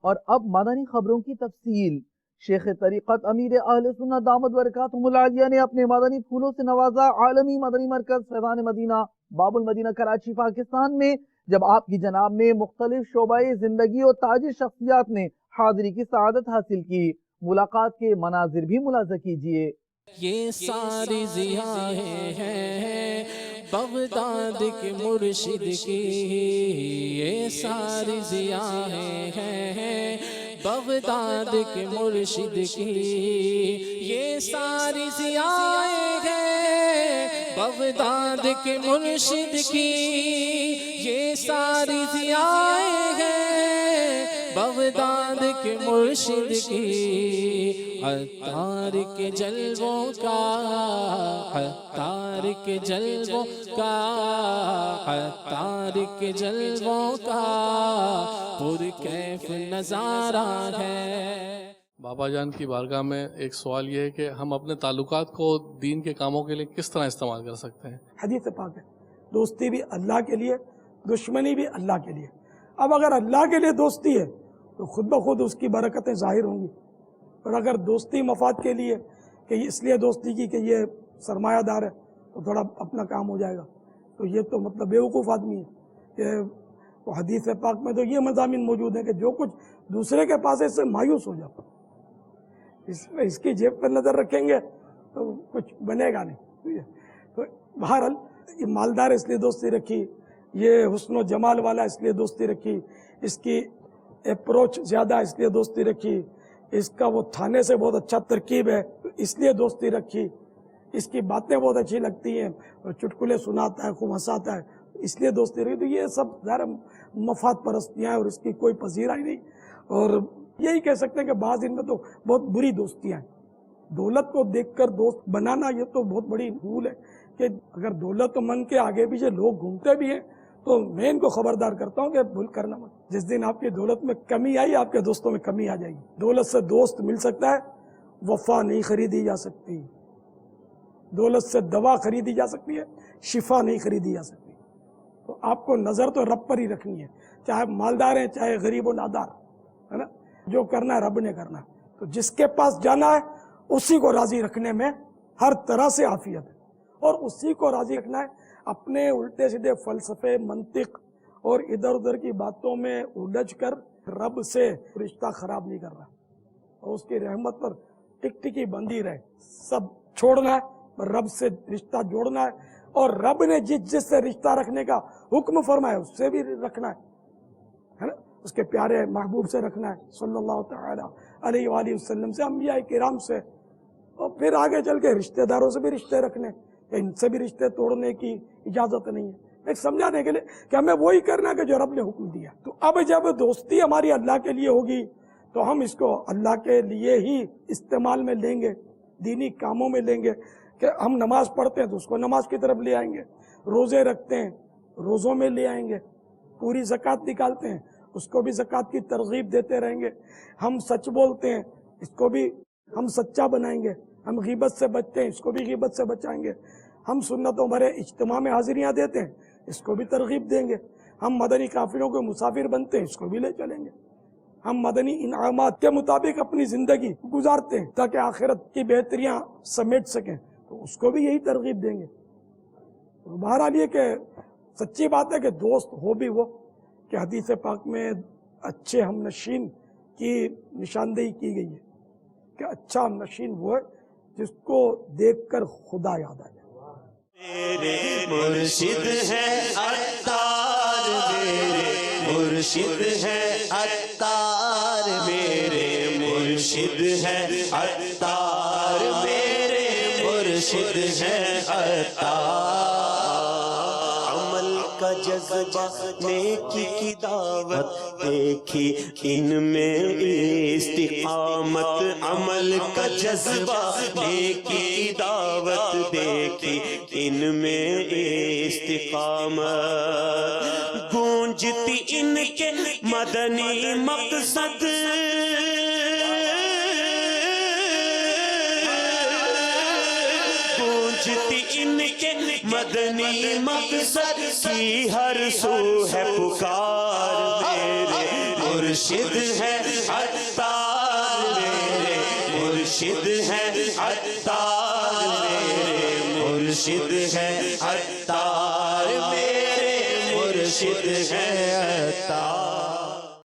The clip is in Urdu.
اور اب مدنی خبروں کی تفصیل۔ شیخ طریقت امیر اہل سنت دامت برکاتہم العالیہ نے اپنے مدنی پھولوں سے نوازا عالمی مدنی مرکز فیضان مدینہ باب المدینہ کراچی پاکستان میں، جب آپ کی جناب میں مختلف شعبہ زندگی اور تاجر شخصیات نے حاضری کی سعادت حاصل کی۔ ملاقات کے مناظر بھی ملاحظہ کیجیے۔ یہ ساری ضیاءیں ہیں بغداد کے مرشد کی، یہ ساری ضیاءیں ہیں بغداد کے مرشد کی، یہ ساری ضیاءیں ہیں بغداد کے مرشد کی، یہ ساری ضیاءیں ہیں بغداد کے مرشد کی۔ عطار کے جلووں کا، عطار کے جلووں کا، عطار کے جلووں کا پرکیف نظارہ ہے۔ بابا جان کی بارگاہ میں ایک سوال یہ ہے کہ ہم اپنے تعلقات کو دین کے کاموں کے لیے کس طرح استعمال کر سکتے ہیں؟ حدیث پاک ہے، دوستی بھی اللہ کے لیے، دشمنی بھی اللہ کے لیے۔ اب اگر اللہ کے لیے دوستی ہے تو خود بخود اس کی برکتیں ظاہر ہوں گی، اور اگر دوستی مفاد کے لیے کہ اس لیے دوستی کی کہ یہ سرمایہ دار ہے تو تھوڑا اپنا کام ہو جائے گا، تو یہ تو مطلب بیوقوف آدمی ہے۔ کہ حدیث پاک میں تو یہ مضامین موجود ہیں کہ جو کچھ دوسرے کے پاس ہے اس سے مایوس ہو جاتا، اس کی جیب پر نظر رکھیں گے تو کچھ بنے گا نہیں۔ تو بہرحال یہ مالدار اس لیے دوستی رکھی، یہ حسن و جمال والا اس لیے دوستی رکھی، اس کی اپروچ زیادہ اس لیے دوستی رکھی، اس کا وہ تھانے سے بہت اچھا ترکیب ہے اس لیے دوستی رکھی، اس کی باتیں بہت اچھی لگتی ہیں اور چٹکلے سناتا ہے، خوب ہنساتا ہے اس لیے دوستی رکھی۔ تو یہ سب ظاہر مفاد پرستیاں ہیں اور اس کی کوئی پذیرائی نہیں۔ اور یہی کہہ سکتے ہیں کہ بعض ان میں تو بہت بری دوستیاں ہیں۔ دولت کو دیکھ کر دوست بنانا یہ تو بہت بڑی بھول ہے کہ اگر دولت مند کے آگے پیچھے لوگ گھومتے بھی ہیں تو میں ان کو خبردار کرتا ہوں کہ بھول کرنا مت۔ جس دن آپ کی دولت میں کمی آئی آپ کے دوستوں میں کمی آ جائے گی۔ دولت سے دوست مل سکتا ہے، وفا نہیں خریدی جا سکتی۔ دولت سے دوا خریدی جا سکتی ہے، شفا نہیں خریدی جا سکتی۔ تو آپ کو نظر تو رب پر ہی رکھنی ہے، چاہے مالدار ہیں چاہے غریب و نادار، ہے نا؟ جو کرنا ہے رب نے کرنا ہے۔ تو جس کے پاس جانا ہے اسی کو راضی رکھنے میں ہر طرح سے عافیت ہے، اور اسی کو راضی رکھنا ہے۔ اپنے الٹے سیدھے فلسفے، منطق اور ادھر ادھر کی باتوں میں الجھ کر رب سے رشتہ خراب نہیں کرنا، اور اس کی رحمت پر ٹک ٹکی بندی رہے۔ سب چھوڑنا ہے، رب سے رشتہ جوڑنا ہے، اور رب نے جس سے رشتہ رکھنے کا حکم فرمایا اس سے بھی رکھنا ہے نا؟ اس کے پیارے محبوب سے رکھنا ہے صلی اللہ تعالی علیہ وآلہ وسلم سے، انبیاء کرام سے، اور پھر آگے چل کے رشتہ داروں سے بھی رشتے رکھنے، ان سے بھی رشتے توڑنے کی اجازت نہیں ہے۔ ایک سمجھانے کے لیے کہ ہمیں وہی کرنا ہے کہ جو رب نے حکم دیا۔ تو اب جب دوستی ہماری اللہ کے لیے ہوگی تو ہم اس کو اللہ کے لیے ہی استعمال میں لیں گے، دینی کاموں میں لیں گے۔ کہ ہم نماز پڑھتے ہیں تو اس کو نماز کی طرف لے آئیں گے، روزے رکھتے ہیں روزوں میں لے آئیں گے، پوری زکوٰۃ نکالتے ہیں اس کو بھی زکوٰۃ کی ترغیب دیتے رہیں گے۔ ہم سچ بولتے ہیں اس کو بھی ہم سچا بنائیں گے، ہم غیبت سے بچتے ہیں اس کو بھی غیبت سے بچائیں گے، ہم سنتوں بھرے اجتماع میں حاضریاں دیتے ہیں اس کو بھی ترغیب دیں گے، ہم مدنی قافلوں کے مسافر بنتے ہیں اس کو بھی لے چلیں گے، ہم مدنی انعامات کے مطابق اپنی زندگی گزارتے ہیں تاکہ آخرت کی بہتریاں سمیٹ سکیں تو اس کو بھی یہی ترغیب دیں گے۔ تو بہرحال یہ کہ سچی بات ہے کہ دوست ہو بھی وہ کہ حدیث پاک میں اچھے ہم نشین کی نشاندہی کی گئی ہے کہ اچھا ہم نشین وہ ہے جس کو دیکھ کر خدا یاد آ جائے۔ میرے مرشد ہے عطار، میرے مرشد ہے عطار، میرے مرشد ہے عطار، میرے مرشد ہے عطار۔ عمل کا جذبہ نیکی کی دعوت دیکھی ان میں استقامت، عمل کا جذبہ نیکی کی دعوت دیکھی ان میں استقامت، گونجتی ان کے مدنی مقصد، گونجتی ان کے مدنی مقصد کی ہر سو ہے پکار، میرے مرشد ہے عطار میرے مرشد ہے عطار میرے مرشد ہے عطار میرے مرشد ہے عطار